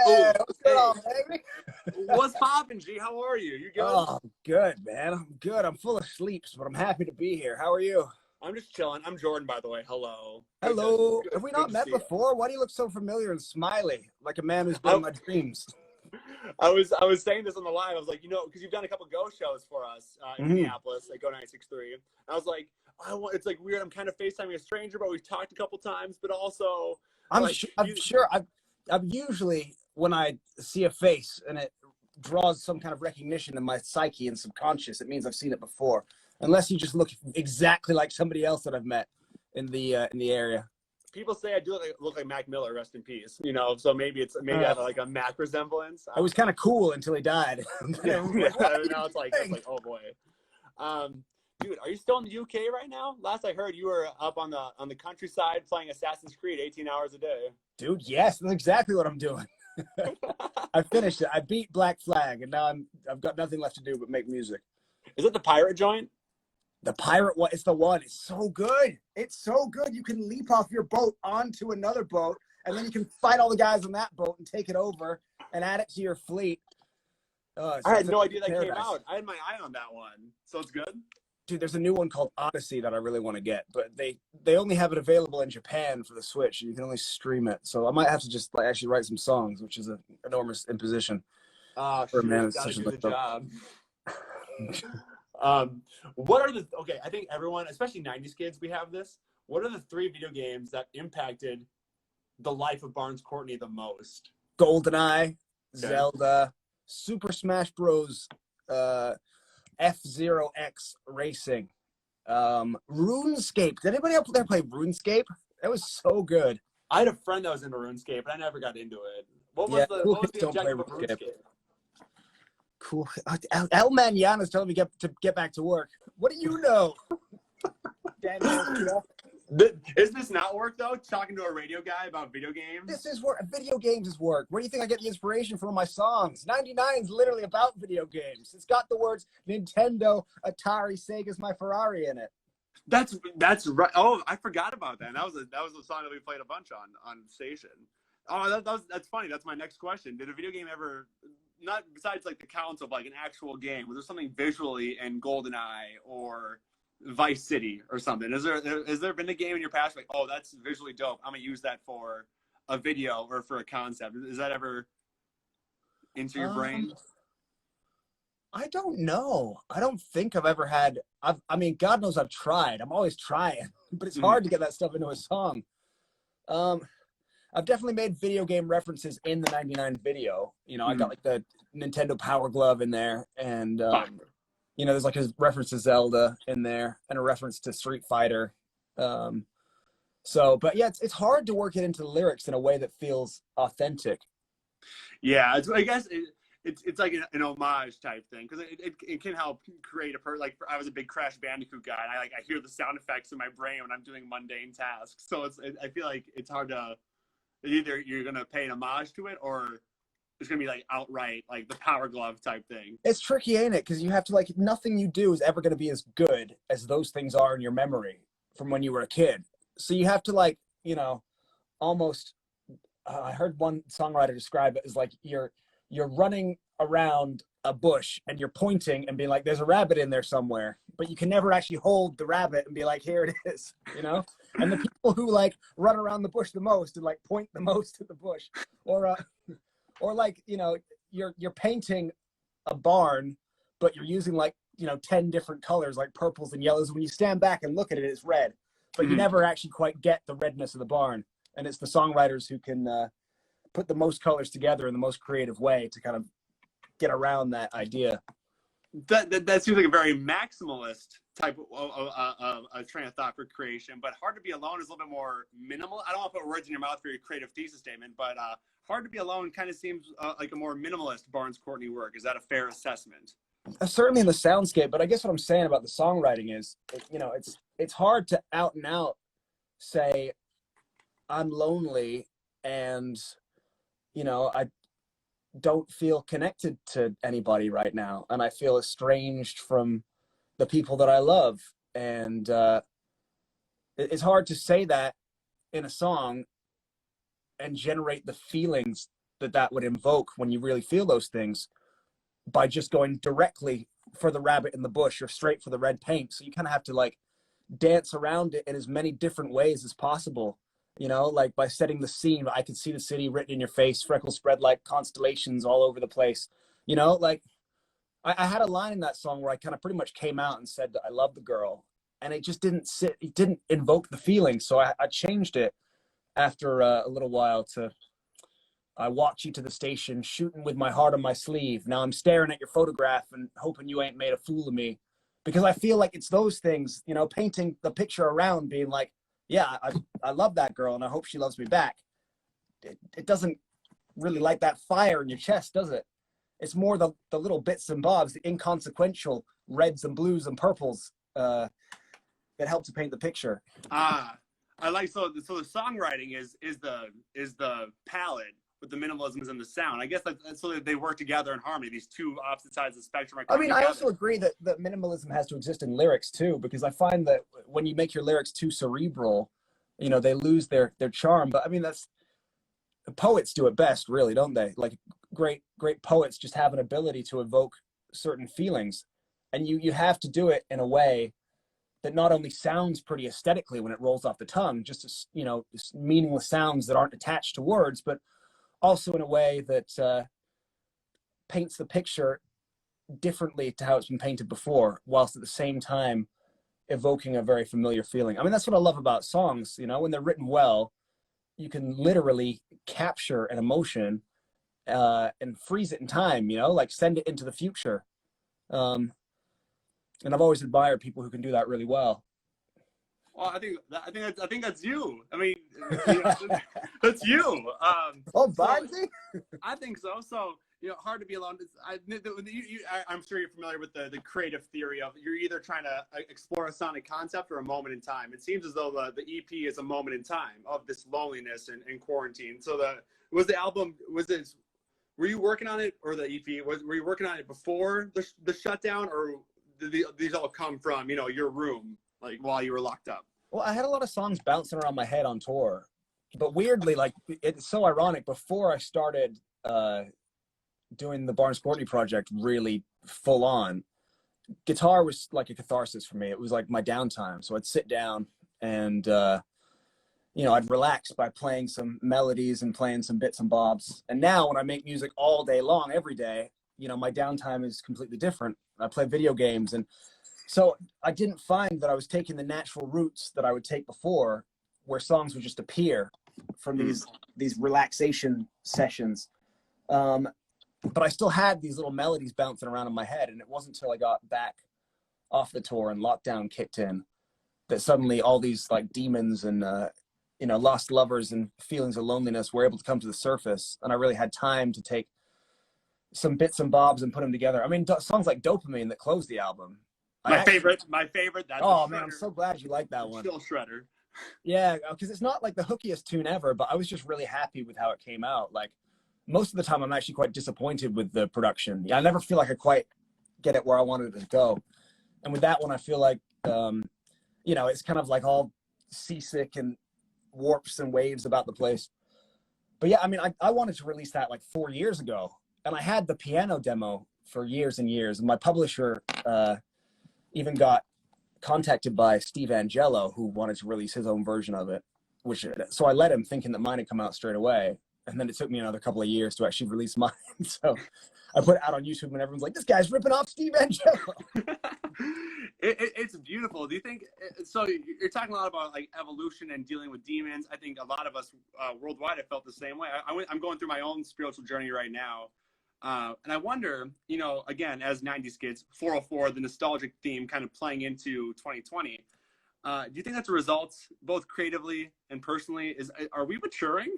Oh, What's going on, baby? what's poppin', G? How are you? You good? Oh, I'm good, man. I'm good. I'm full of sleeps, but I'm happy to be here. How are you? I'm just chilling. I'm Jordan, by the way. Hello. Hello. Have we Good not to met see you. before? Why do you look so familiar and smiley, like a man who's been I, in my dreams? I was saying this on the live. I was like, because you've done a couple Go shows for us in Mhm. Minneapolis, like Go 96.3. I was like, it's like weird. I'm kind of FaceTiming a stranger, but we've talked a couple times. But also, I'm like, sure. I'm sure. I'm usually when I see a face and it draws some kind of recognition in my psyche and subconscious, it means I've seen it before. Unless you just look exactly like somebody else that I've met in the area. people say I do look like Mac Miller, rest in peace. So maybe I have like a Mac resemblance. It was kind of cool until he died. Yeah, Like, what are you now it's doing? like, oh boy. Dude, are you still in the UK right now? Last I heard, you were up on the countryside playing Assassin's Creed 18 hours a day. Dude, yes, that's exactly what I'm doing. I finished it. I beat Black Flag, and now I've got nothing left to do but make music. Is it the pirate joint? The pirate one, it's the one. It's so good. It's so good. You can leap off your boat onto another boat, and then you can fight all the guys on that boat and take it over and add it to your fleet. I had no idea that paradise. came out. I had my eye on that one. So it's good? Dude, there's a new one called Odyssey that I really want to get, but they only have it available in Japan for the Switch, and you can only stream it. So I might have to just actually write some songs, which is an enormous imposition. Oh, For a shit, man gotta such do as the myself. job. Okay, I think everyone, especially 90s kids, we have this. What are the 3 video games that impacted the life of Barnes Courtney the most? GoldenEye, Okay. Zelda, Super Smash Bros. F-Zero X Racing, RuneScape. Did anybody out there play RuneScape? That was so good. I had a friend that was into RuneScape, but I never got into it. What was Cool the kids don't play objective of RuneScape? Cool. El Manana's telling me to get back to work. What do you know? Daniel, Is this not work, though? Talking to a radio guy about video games? this is work. Video games is work. Where do you think I get the inspiration from my songs? 99 is literally about video games. It's got the words Nintendo, Atari, Sega's My Ferrari in it. That's right. Oh, I forgot about that. That was a song that we played a bunch on station. Oh, that's funny. That's my next question. Did a video game ever, not besides like the counts of like an actual game, was there something visually in GoldenEye or Vice City or something? Has there been a game in your past like, oh, that's visually dope, I'm gonna use that for a video or for a concept? Is that ever into your brain? I don't know. I don't think I've ever had. I mean, God knows I've tried. I'm always trying, but it's hard to get that stuff into a song. I've definitely made video game references in the 99 video. I got like the Nintendo Power Glove in there, and there's like a reference to Zelda in there and a reference to Street Fighter. But yeah, it's hard to work it into lyrics in a way that feels authentic. Yeah, I guess it's like an homage type thing, because it can help create like I was a big Crash Bandicoot guy, and I hear the sound effects in my brain when I'm doing mundane tasks. So I feel like it's hard to, either you're gonna pay an homage to it or it's gonna be like outright like the Power Glove type thing. It's tricky, ain't it? Because you have to nothing you do is ever going to be as good as those things are in your memory from when you were a kid. So you have to almost. I heard one songwriter describe it as like you're running around a bush and you're pointing and being like, "There's a rabbit in there somewhere," but you can never actually hold the rabbit and be like, "Here it is," And the people who run around the bush the most and point the most at the bush, or you're painting a barn, but you're using 10 different colors like purples and yellows. When you stand back and look at it, it's red, but you never actually quite get the redness of the barn. And it's the songwriters who can put the most colors together in the most creative way to kind of get around that idea. That seems like a very maximalist type of a train of thought for creation, but Hard to Be Alone is a little bit more minimal. I don't want to put words in your mouth for your creative thesis statement, but Hard to Be Alone kind of seems like a more minimalist Barnes Courtney work. Is that a fair assessment? Certainly in the soundscape, but I guess what I'm saying about the songwriting is, it's hard to out and out say, I'm lonely and, I don't feel connected to anybody right now. And I feel estranged from the people that I love. And it's hard to say that in a song and generate the feelings that would invoke when you really feel those things by just going directly for the rabbit in the bush or straight for the red paint. So you kind of have to like dance around it in as many different ways as possible. You know, like by setting the scene, I could see the city written in your face, freckles spread like constellations all over the place. You know, like I had a line in that song where I kind of pretty much came out and said that I love the girl, and it just didn't sit, it didn't invoke the feeling. So I changed it after a little while to, I walked you to the station, shooting with my heart on my sleeve. Now I'm staring at your photograph and hoping you ain't made a fool of me. Because I feel like it's those things, you know, painting the picture around, being like, yeah, I love that girl and I hope she loves me back. It doesn't really light that fire in your chest, does it? It's more the little bits and bobs, the inconsequential reds and blues and purples that help to paint the picture. I like, so the songwriting is the palette with the minimalism and the sound. I guess that's so that they work together in harmony. These two opposite sides of the spectrum are coming together. I also agree that minimalism has to exist in lyrics too, because I find that when you make your lyrics too cerebral, you know, they lose their charm. But I mean, that's, poets do it best, really, don't they? Like great poets just have an ability to evoke certain feelings, and you have to do it in a way that not only sounds pretty aesthetically when it rolls off the tongue, just as, you know, meaningless sounds that aren't attached to words, but also in a way that paints the picture differently to how it's been painted before, whilst at the same time evoking a very familiar feeling. I mean, that's what I love about songs, you know, when they're written well, you can literally capture an emotion and freeze it in time, you know, like send it into the future. And I've always admired people who can do that really well. Well, I think that's you. I mean, you know, that's you. Barnesy? I think so. So, you know, hard to be alone. I'm sure you're familiar with the creative theory of you're either trying to explore a sonic concept or a moment in time. It seems as though the EP is a moment in time of this loneliness and quarantine. So were you working on it, or the EP, were you working on it before the shutdown, or did these all come from, you know, your room, like while you were locked up? Well, I had a lot of songs bouncing around my head on tour, but weirdly, like, it's so ironic. Before I started doing the Courtney project really full on, guitar was like a catharsis for me. It was like my downtime. So I'd sit down and, you know, I'd relax by playing some melodies and playing some bits and bobs. And now when I make music all day long, every day, you know, my downtime is completely different. I play video games. And so I didn't find that I was taking the natural routes that I would take before, where songs would just appear from these relaxation sessions. But I still had these little melodies bouncing around in my head. And it wasn't until I got back off the tour and lockdown kicked in that suddenly all these like demons and, you know, lost lovers and feelings of loneliness were able to come to the surface. And I really had time to take some bits and bobs and put them together. I mean, songs like Dopamine that closed the album. My favorite. That's oh man, I'm so glad you like that one. Still shredder. Yeah, because it's not like the hookiest tune ever, but I was just really happy with how it came out. Like, most of the time I'm actually quite disappointed with the production. I never feel like I quite get it where I wanted it to go. And with that one, I feel like, you know, it's kind of like all seasick and warps and waves about the place. But yeah, I mean, I wanted to release that like 4 years ago, and I had the piano demo for years and years. And my publisher even got contacted by Steve Angello, who wanted to release his own version of it, so I let him, thinking that mine had come out straight away. And then it took me another couple of years to actually release mine. So I put it out on YouTube and everyone's like, this guy's ripping off Steve Angello. It's beautiful. Do you think, so you're talking a lot about like evolution and dealing with demons. I think a lot of us worldwide have felt the same way. I'm going through my own spiritual journey right now. And I wonder, you know, again, as 90s kids, 404, the nostalgic theme kind of playing into 2020. Do you think that's a result, both creatively and personally? Are we maturing?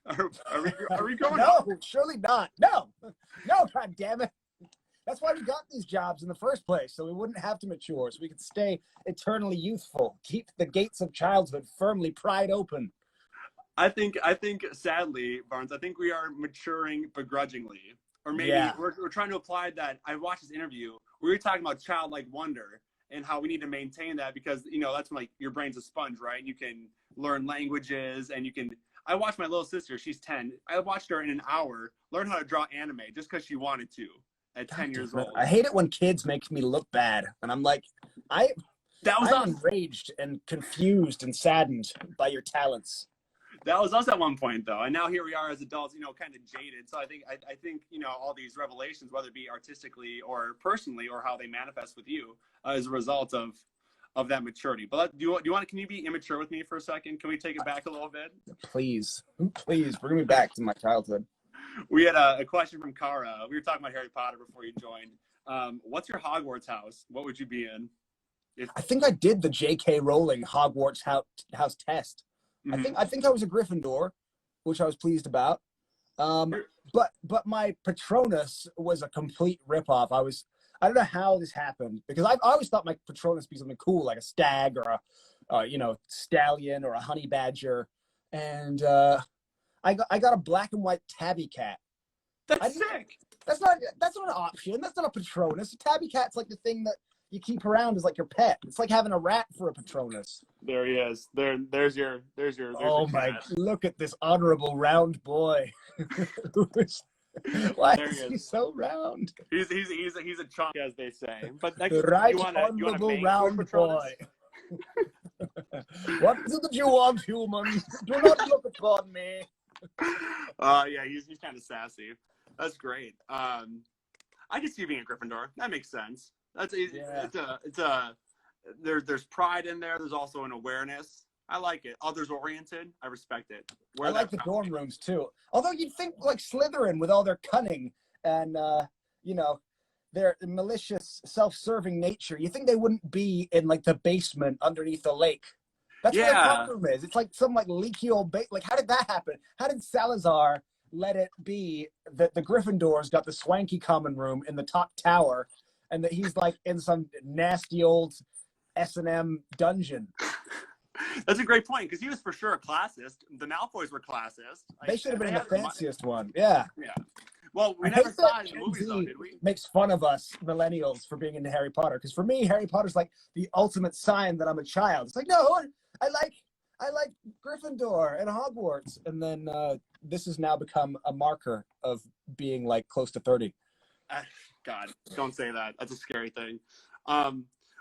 Are we going? No, surely not. No, God damn it. That's why we got these jobs in the first place, so we wouldn't have to mature, so we could stay eternally youthful, keep the gates of childhood firmly pried open. I think sadly, Barnes, I think we are maturing begrudgingly. Or maybe we're trying to apply that. I watched this interview where you're talking about childlike wonder and how we need to maintain that, because, you know, that's when like your brain's a sponge, right? You can learn languages and you can, I watched my little sister. She's 10. I watched her in an hour learn how to draw anime just because she wanted to at 10 years old. I hate it when kids make me look bad, and I'm like, I'm enraged and confused and saddened by your talents. That was us at one point, though, and now here we are as adults, kind of jaded. So I think all these revelations, whether it be artistically or personally, or how they manifest with you, as a result of that maturity. But can you be immature with me for a second? Can we take it back a little bit? Please bring me back to my childhood. We had a question from Kara. We were talking about Harry Potter before you joined. What's your Hogwarts house? What would you be in? I think I did the J.K. Rowling Hogwarts house test. Mm-hmm. I think I was a Gryffindor, which I was pleased about. But my Patronus was a complete ripoff. I don't know how this happened, because I always thought my Patronus would be something cool, like a stag or a stallion or a honey badger, and I got a black and white tabby cat. That's sick. That's not an option. That's not a Patronus. A tabby cat's like the thing that you keep around as like your pet. It's like having a rat for a Patronus. There he is. There's your. Oh my! Look at this honorable round boy. Why is he so round? He's a chunk, as they say. But the right honorable round boy. What do you want, human? Do not look upon me. Yeah, he's kind of sassy. That's great. I can see you being a Gryffindor. That makes sense. There's pride in there. There's also an awareness. I like it. Others oriented. I respect it. I like the dorm rooms too. Although you'd think like Slytherin, with all their cunning and their malicious, self-serving nature, you think they wouldn't be in like the basement underneath the lake. That's where the dorm room is. It's like some like leaky old like, how did that happen? How did Salazar let it be that the Gryffindors got the swanky common room in the top tower, and that he's like in some nasty old S&M dungeon? That's a great point, because he was for sure a classist. The Malfoys were classist. They should have been the fanciest one. Yeah. Yeah. Well, we never saw it in the movies, though, did we? Makes fun of us millennials for being into Harry Potter, because for me, Harry Potter's like the ultimate sign that I'm a child. It's like, no, I like Gryffindor and Hogwarts, and then this has now become a marker of being like close to 30. God, don't say that. That's a scary thing.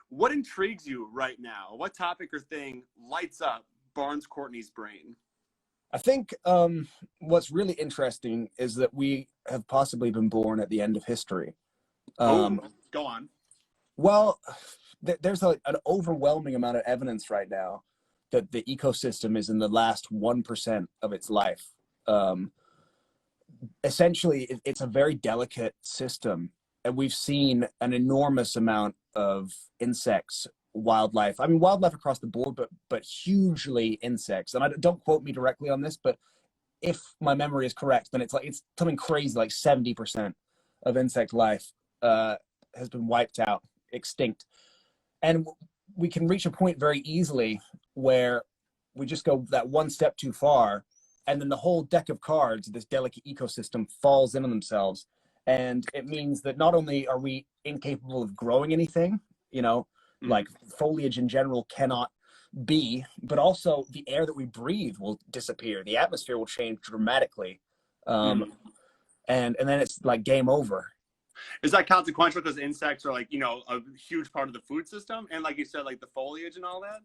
What intrigues you right now? What topic or thing lights up Barnes Courtney's brain? I think what's really interesting is that we have possibly been born at the end of history. Go on. Well, there's an overwhelming amount of evidence right now that the ecosystem is in the last 1% of its life. Essentially, it's a very delicate system, and we've seen an enormous amount of insects, wildlife across the board, but hugely insects. And don't quote me directly on this, but if my memory is correct, then it's something crazy, like 70% of insect life has been wiped out, extinct. And we can reach a point very easily where we just go that one step too far, and then the whole deck of cards, this delicate ecosystem, falls in on themselves. And it means that not only are we incapable of growing anything, like foliage in general cannot be, but also the air that we breathe will disappear. The atmosphere will change dramatically. And then it's like game over. Is that consequential because insects are like, a huge part of the food system? And like you said, like the foliage and all that?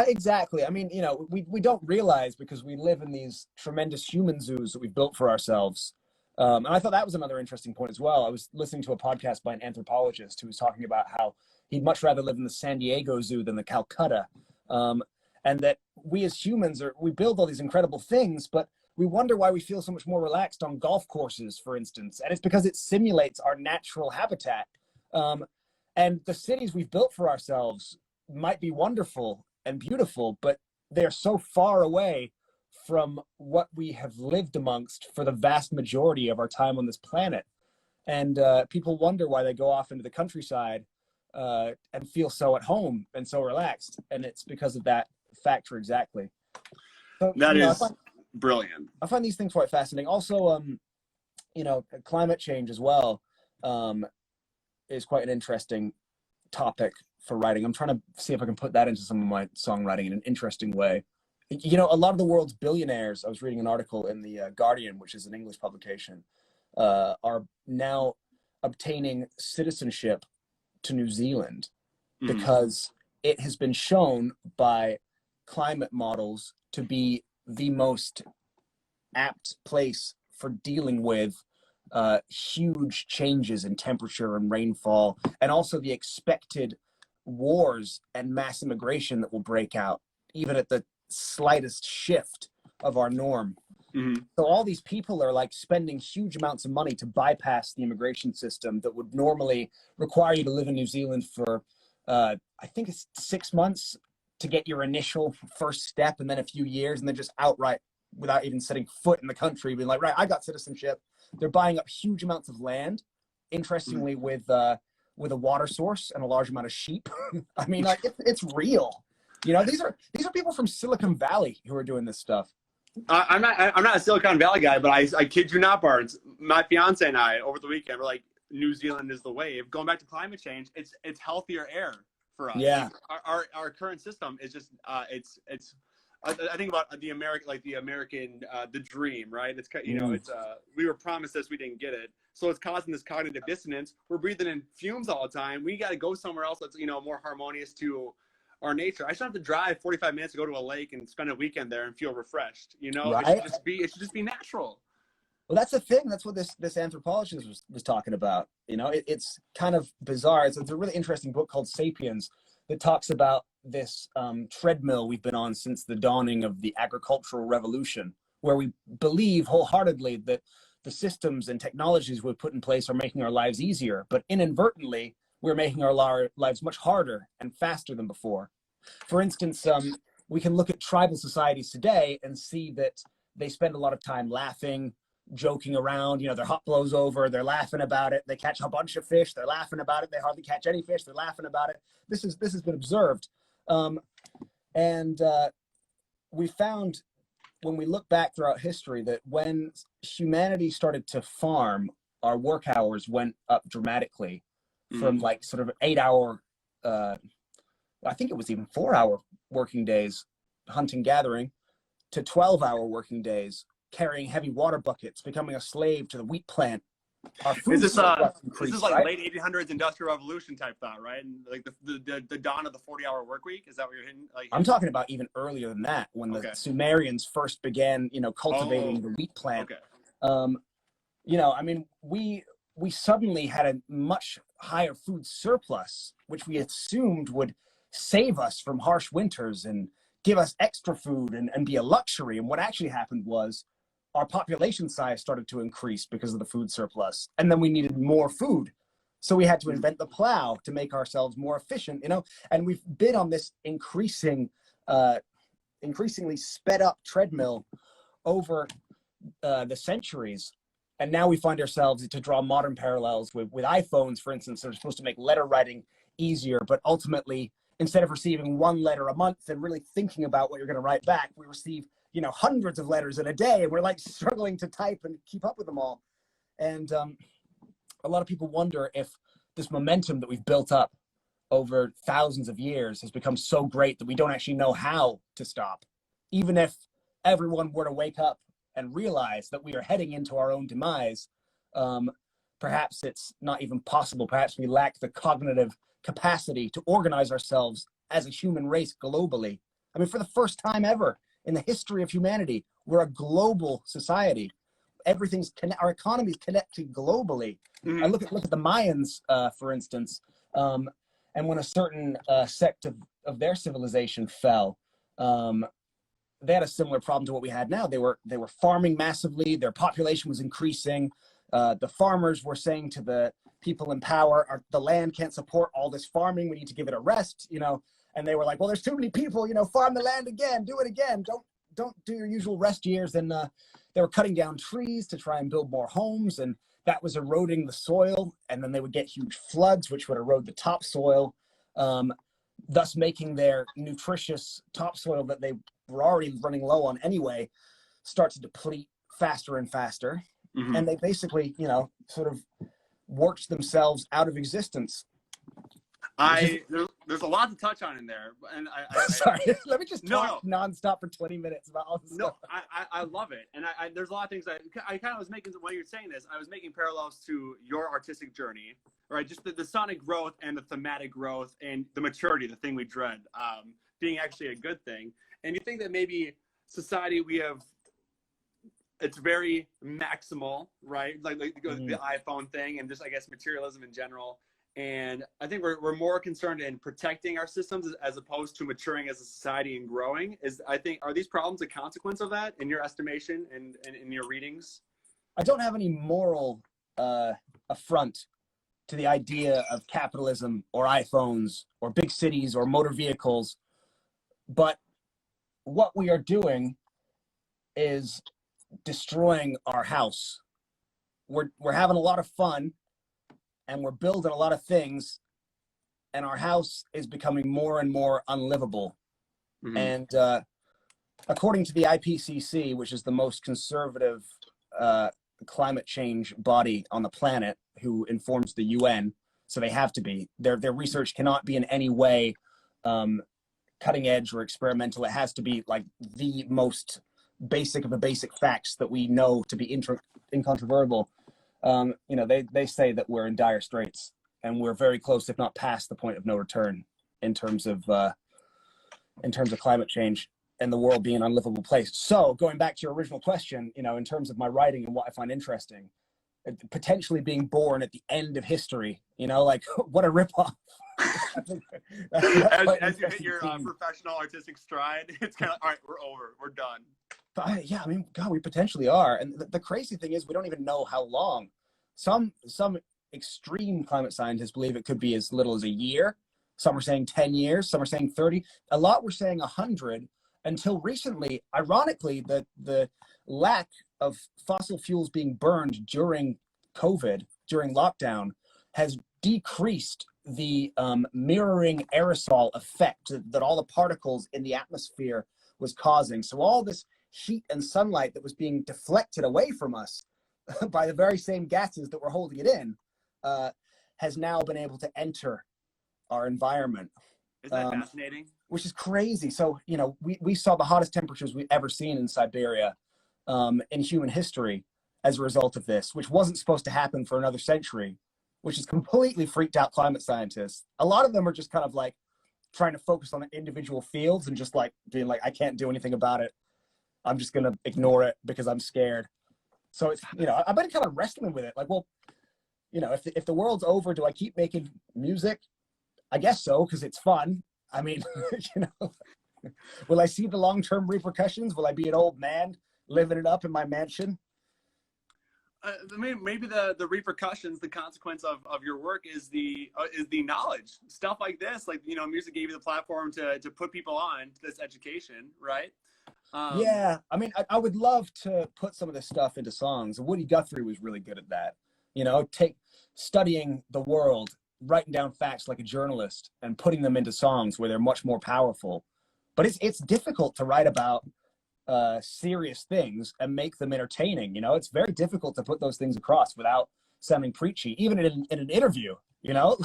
Exactly. I mean, we don't realize, because we live in these tremendous human zoos that we've built for ourselves. And I thought that was another interesting point as well. I was listening to a podcast by an anthropologist who was talking about how he'd much rather live in the San Diego Zoo than the Calcutta. And that we as humans we build all these incredible things, but we wonder why we feel so much more relaxed on golf courses, for instance. And it's because it simulates our natural habitat. And the cities we've built for ourselves might be wonderful and beautiful, but they're so far away from what we have lived amongst for the vast majority of our time on this planet. And people wonder why they go off into the countryside and feel so at home and so relaxed. And it's because of that factor exactly. So, that is brilliant. I find these things quite fascinating. Also, climate change as well is quite an interesting topic for writing. I'm trying to see if I can put that into some of my songwriting in an interesting way. You know, a lot of the world's billionaires, I was reading an article in the Guardian, which is an English publication, are now obtaining citizenship to New Zealand Mhm. because it has been shown by climate models to be the most apt place for dealing with huge changes in temperature and rainfall, and also the expected wars and mass immigration that will break out even at the slightest shift of our norm. Mhm. So all these people are like spending huge amounts of money to bypass the immigration system that would normally require you to live in New Zealand for, I think it's 6 months to get your initial first step, and then a few years, and then just outright, without even setting foot in the country, being like, right, I got citizenship. They're buying up huge amounts of land, Mhm. interestingly, with a water source and a large amount of sheep. I mean, like it's real. You know, these are people from Silicon Valley who are doing this stuff. I'm not a Silicon Valley guy, but I kid you not, Barnes. My fiance and I over the weekend were like, New Zealand is the wave. Going back to climate change, it's healthier air for us. Like Yeah. our current system is just it's. I think about the American the dream, right? It's Mm. it's we were promised this, we didn't get it, so it's causing this cognitive dissonance. We're breathing in fumes all the time. We got to go somewhere else that's more harmonious to our nature. I shouldn't have to drive 45 minutes to go to a lake and spend a weekend there and feel refreshed. It should Right. just be natural. Well, that's the thing. That's what this anthropologist was talking about. You know, it's kind of bizarre. It's a really interesting book called *Sapiens* that talks about this treadmill we've been on since the dawning of the agricultural revolution, where we believe wholeheartedly that the systems and technologies we've put in place are making our lives easier, but inadvertently we're making our lives much harder and faster than before. For instance, we can look at tribal societies today and see that they spend a lot of time laughing, joking around. Their hut blows over, they're laughing about it. They catch a bunch of fish, they're laughing about it. They hardly catch any fish, they're laughing about it. This has been observed, and we found when we look back throughout history that when humanity started to farm, our work hours went up dramatically from Mm. like sort of 8 hour, I think it was even 4 hour working days hunting gathering to 12-hour working days carrying heavy water buckets, becoming a slave to the wheat plant. Our Is food this surplus this is increased, like right? late 1800s industrial revolution type thought, right? And like the dawn of the 40-hour work week. Is that what you're I'm hinting? talking about even earlier than that, when the Okay. Sumerians first began, cultivating Oh, the wheat plant. okay. Um, I mean, we suddenly had a much higher food surplus, which we assumed would save us from harsh winters and give us extra food and be a luxury. And what actually happened was our population size started to increase because of the food surplus. And then we needed more food. So we had to invent the plow to make ourselves more efficient, and we've been on this increasingly sped up treadmill over the centuries. And now we find ourselves, to draw modern parallels with iPhones, for instance, that are supposed to make letter writing easier, but ultimately, instead of receiving one letter a month and really thinking about what you're going to write back, we receive hundreds of letters in a day, and we're like struggling to type and keep up with them all. And a lot of people wonder if this momentum that we've built up over thousands of years has become so great that we don't actually know how to stop. Even if everyone were to wake up and realize that we are heading into our own demise, um, perhaps it's not even possible. Perhaps we lack the cognitive capacity to organize ourselves as a human race globally. I mean, for the first time ever in the history of humanity, we're a global society. Our economy is connected globally. I Hmm. look at the Mayans, for instance, and when a certain sect of their civilization fell, um, they had a similar problem to what we had now. They were farming massively. Their population was increasing. The farmers were saying to the people in power, the land can't support all this farming. We need to give it a rest. And they were like, well, there's too many people. Farm the land again. Do it again. Don't do your usual rest years. And they were cutting down trees to try and build more homes, and that was eroding the soil. And then they would get huge floods, which would erode the topsoil, um, thus making their nutritious topsoil that they were already running low on anyway start to deplete faster and faster. Hmm. And they basically, sort of worked themselves out of existence, which is, there's a lot to touch on in there, and Sorry, let me just No, talk nonstop for 20 minutes about all this no, stuff. I love it, and there's a lot of things I kind of was making when you're saying this. I was making parallels to your artistic journey, right? Just the sonic growth and the thematic growth and the maturity, the thing we dread, being actually a good thing. And you think that maybe society it's very maximal, right? Like the iPhone thing, and just I guess materialism in general. And I think we're more concerned in protecting our systems as opposed to maturing as a society and growing. Are these problems a consequence of that in your estimation and in your readings? I don't have any moral affront to the idea of capitalism or iPhones or big cities or motor vehicles, but what we are doing is destroying our house. We're having a lot of fun, and we're building a lot of things, and our house is becoming more and more unlivable. Mm-hmm. And according to the IPCC, which is the most conservative climate change body on the planet, who informs the UN, so they have to be, their research cannot be in any way cutting edge or experimental. It has to be like the most basic of the basic facts that we know to be incontrovertible. They say that we're in dire straits, and we're very close, if not past the point of no return, in terms of climate change and the world being an unlivable place. So going back to your original question, in terms of my writing and what I find interesting, potentially being born at the end of history, like what a ripoff. As you hit your professional artistic stride, it's kind of, all right, we're over, we're done. But yeah, I mean, God, we potentially are. And the crazy thing is we don't even know how long. Some extreme climate scientists believe it could be as little as a year. Some are saying 10 years, some are saying 30. A lot were saying 100 until recently. Ironically, the lack of fossil fuels being burned during COVID, during lockdown, has decreased the mirroring aerosol effect that all the particles in the atmosphere was causing. So all this heat and sunlight that was being deflected away from us by the very same gases that were holding it in has now been able to enter our environment. Isn't that fascinating? Which is crazy. So, we saw the hottest temperatures we've ever seen in Siberia in human history as a result of this, which wasn't supposed to happen for another century, which has completely freaked out climate scientists. A lot of them are just kind of like trying to focus on the individual fields and just like being like, I can't do anything about it. I'm just going to ignore it because I'm scared. So it's, I've been kind of wrestling with it. Like, well, if the world's over, do I keep making music? I guess so, because it's fun. I mean, will I see the long-term repercussions? Will I be an old man living it up in my mansion? Maybe the repercussions, the consequence of your work is the knowledge. Stuff like this, like, music gave you the platform to put people on to this education, right? Yeah, I mean, I would love to put some of this stuff into songs. Woody Guthrie was really good at that. Studying the world, writing down facts like a journalist, and putting them into songs where they're much more powerful. But it's difficult to write about serious things and make them entertaining. It's very difficult to put those things across without sounding preachy, even in an interview.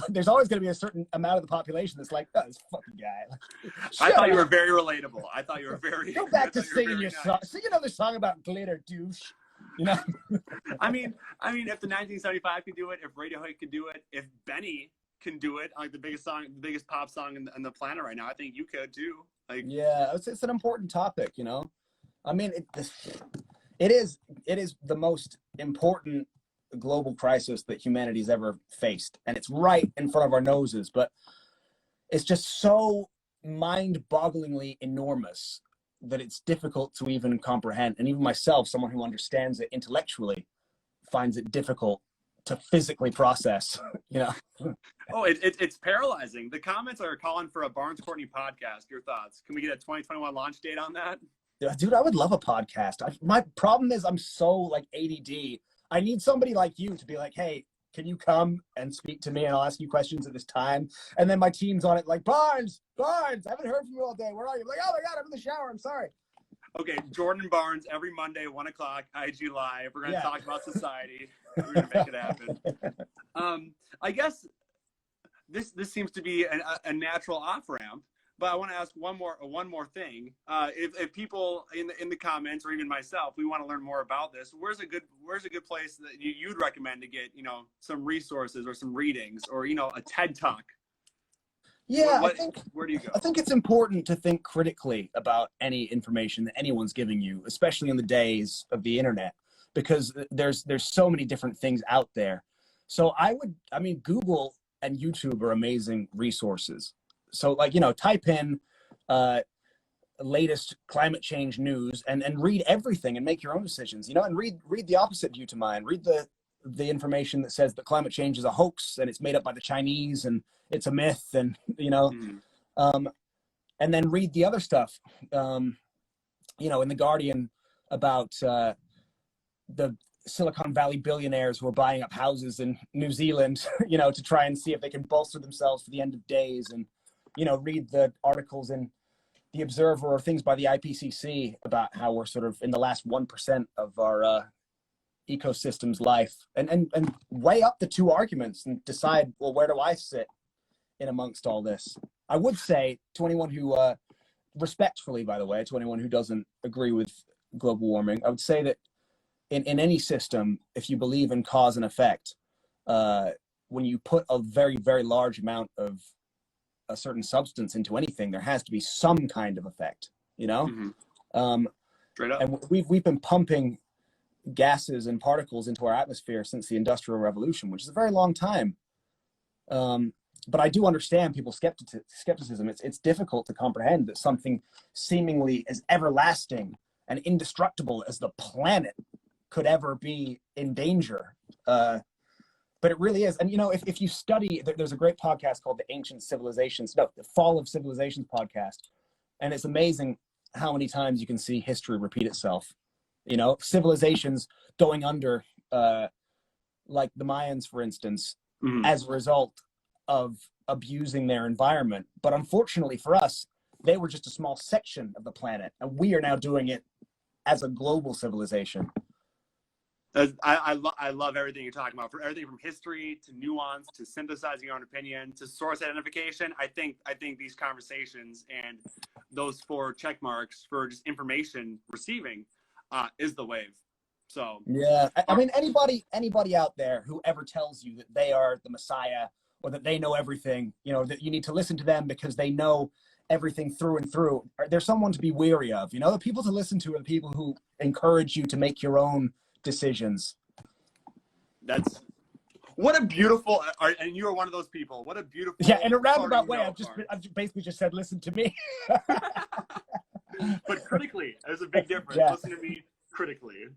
There's always going to be a certain amount of the population that's like, oh, this fucking guy. I thought you were very relatable. I thought you were very. Go back to singing your song. Sing another song about glitter, douche. I mean, if the 1975 could do it, if Radiohead could do it, if Benny can do it, like the biggest pop song in the planet right now, I think you could too. Like, yeah, it's an important topic. I mean, it is the most important global crisis that humanity's ever faced, and it's right in front of our noses, but it's just so mind-bogglingly enormous that it's difficult to even comprehend. And even myself, someone who understands it intellectually, finds it difficult to physically process. Oh, it's paralyzing. The comments are calling for a Barnes Courtney podcast. Your thoughts? Can we get a 2021 launch date on that? Dude, I would love a podcast. My problem is I'm so like ADD. I need somebody like you to be like, hey, can you come and speak to me and I'll ask you questions at this time? And then my team's on it like, Barnes, I haven't heard from you all day. Where are you? I'm like, oh my God, I'm in the shower. I'm sorry. Okay, Jordan Barnes, every Monday, 1 o'clock, IG Live. We're going to talk about society. We're going to make it happen. I guess this seems to be a natural off ramp. But I want to ask one more thing. If people in the comments or even myself, we want to learn more about this, where's a good place that you'd recommend to get some resources or some readings or a TED Talk? Yeah, where do you go? I think it's important to think critically about any information that anyone's giving you, especially in the days of the internet, because there's so many different things out there. So Google and YouTube are amazing resources. So like, type in latest climate change news and read everything and make your own decisions, and read the opposite view to mine. Read the information that says that climate change is a hoax and it's made up by the Chinese and it's a myth, and and then read the other stuff, in the Guardian about the Silicon Valley billionaires who are buying up houses in New Zealand, to try and see if they can bolster themselves for the end of days, and read the articles in the Observer or things by the IPCC about how we're sort of in the last 1% of our ecosystem's life, and weigh up the two arguments and decide, well, where do I sit in amongst all this? I would say to anyone who, respectfully, by the way, to anyone who doesn't agree with global warming, I would say that in any system, if you believe in cause and effect, when you put a very, very large amount of a certain substance into anything, there has to be some kind of effect, Straight up. And we've been pumping gases and particles into our atmosphere since the Industrial Revolution, which is a very long time. But I do understand people's skepticism. It's difficult to comprehend that something seemingly as everlasting and indestructible as the planet could ever be in danger. But it really is. And, if you study, there's a great podcast called the Fall of Civilizations podcast. And it's amazing how many times you can see history repeat itself. Civilizations going under, like the Mayans, for instance, as a result of abusing their environment. But unfortunately for us, they were just a small section of the planet. And we are now doing it as a global civilization. I love everything you're talking about, for everything from history to nuance to synthesizing your own opinion to source identification. I think these conversations and those 4 check marks for just information receiving is the wave. So yeah, I mean, anybody out there who ever tells you that they are the Messiah or that they know everything, that you need to listen to them because they know everything through and through, there's someone to be weary of. The people to listen to are the people who encourage you to make your own decisions. That's what a beautiful, and you are one of those people. What a beautiful. Yeah, in a roundabout way, I've basically just said, listen to me. But critically, there's a big difference. Yeah. Listen to me critically.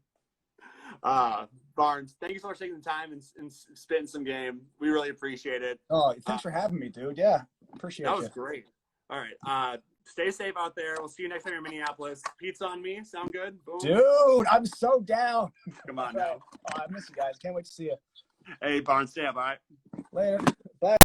Barnes, thank you so much for taking the time and spitting some game. We really appreciate it. Oh, thanks for having me, dude. Yeah, appreciate it. That was great. All right. Stay safe out there. We'll see you next time in Minneapolis. Pizza on me. Sound good? Boom. Dude, I'm so down. Come on now. now. Oh, I miss you guys. Can't wait to see you. Hey, Barnes, stay up, all right? Later. Bye.